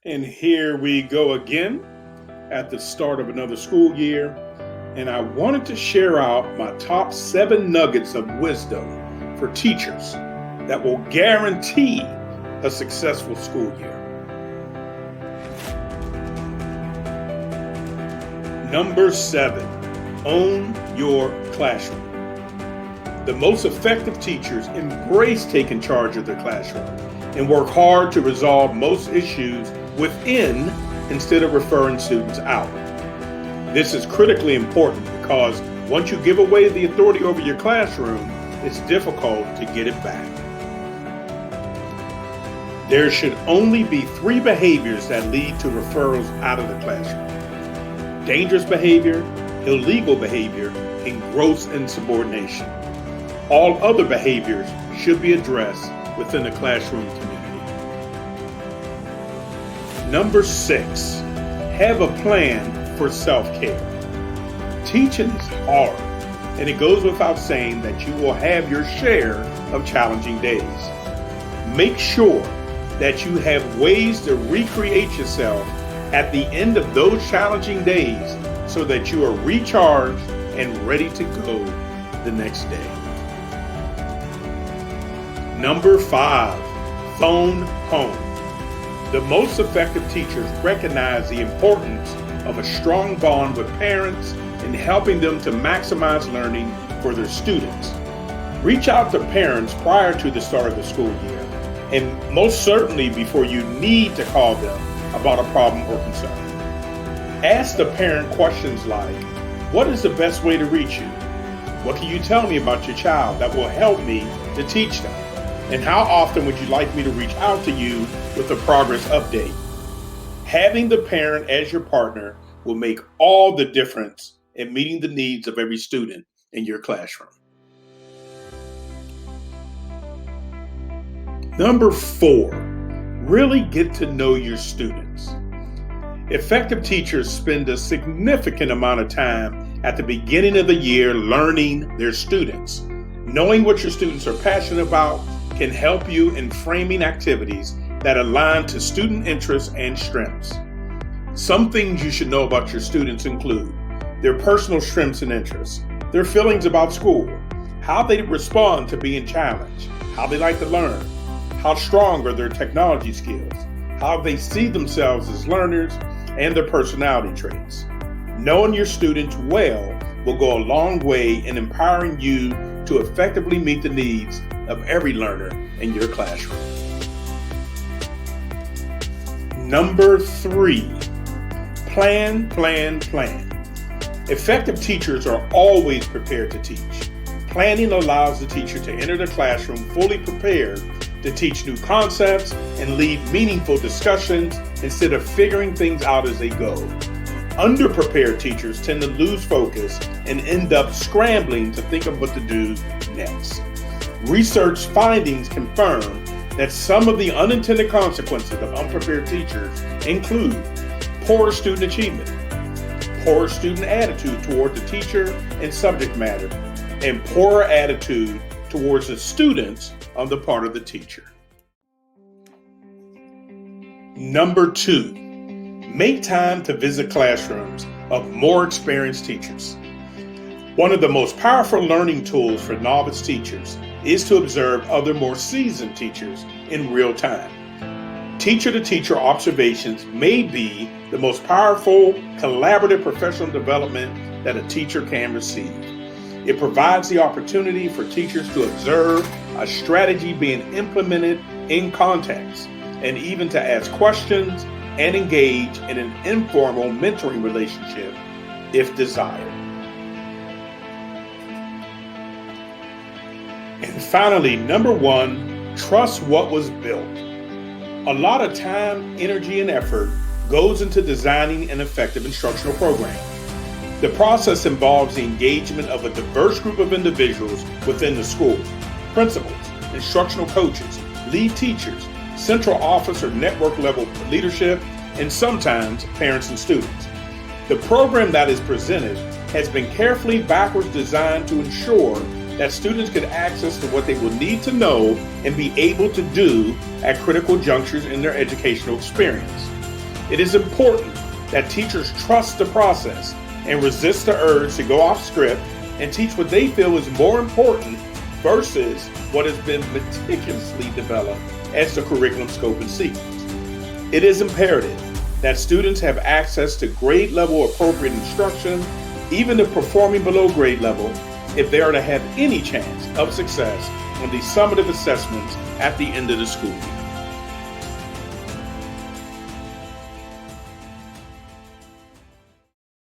And here we go again at the start of another school year. And I wanted to share out my top 7 nuggets of wisdom for teachers that will guarantee a successful school year. Number 7, own your classroom. The most effective teachers embrace taking charge of their classroom and work hard to resolve most issues within instead of referring students out. This is critically important because once you give away the authority over your classroom, it's difficult to get it back. There should only be 3 behaviors that lead to referrals out of the classroom: dangerous behavior, illegal behavior, and gross insubordination. All other behaviors should be addressed within the classroom community. Number 6, have a plan for self-care. Teaching is hard, and it goes without saying that you will have your share of challenging days. Make sure that you have ways to recreate yourself at the end of those challenging days so that you are recharged and ready to go the next day. Number 5, phone home. The most effective teachers recognize the importance of a strong bond with parents in helping them to maximize learning for their students. Reach out to parents prior to the start of the school year, and most certainly before you need to call them about a problem or concern. Ask the parent questions like, what is the best way to reach you? What can you tell me about your child that will help me to teach them? And how often would you like me to reach out to you with a progress update? Having the parent as your partner will make all the difference in meeting the needs of every student in your classroom. Number 4, really get to know your students. Effective teachers spend a significant amount of time at the beginning of the year learning their students. Knowing what your students are passionate about can help you in framing activities that align to student interests and strengths. Some things you should know about your students include their personal strengths and interests, their feelings about school, how they respond to being challenged, how they like to learn, how strong are their technology skills, how they see themselves as learners, and their personality traits. Knowing your students well will go a long way in empowering you to effectively meet the needs of every learner in your classroom. Number 3, plan. Effective teachers are always prepared to teach. Planning allows the teacher to enter the classroom fully prepared to teach new concepts and lead meaningful discussions instead of figuring things out as they go. Underprepared teachers tend to lose focus and end up scrambling to think of what to do next. Research findings confirm that some of the unintended consequences of unprepared teachers include poor student achievement, poor student attitude toward the teacher and subject matter, and poorer attitude towards the students on the part of the teacher. Number 2, make time to visit classrooms of more experienced teachers. One of the most powerful learning tools for novice teachers is to observe other more seasoned teachers in real time. Teacher-to-teacher observations may be the most powerful collaborative professional development that a teacher can receive. It provides the opportunity for teachers to observe a strategy being implemented in context, and even to ask questions and engage in an informal mentoring relationship if desired. And finally, number 1, trust what was built. A lot of time, energy, and effort goes into designing an effective instructional program. The process involves the engagement of a diverse group of individuals within the school: principals, instructional coaches, lead teachers, central office or network level leadership, and sometimes parents and students. The program that is presented has been carefully backwards designed to ensure that students get access to what they will need to know and be able to do at critical junctures in their educational experience. It is important that teachers trust the process and resist the urge to go off script and teach what they feel is more important versus what has been meticulously developed as the curriculum scope and sequence. It is imperative that students have access to grade level appropriate instruction, even if performing below grade level, if they are to have any chance of success on the summative assessments at the end of the school year.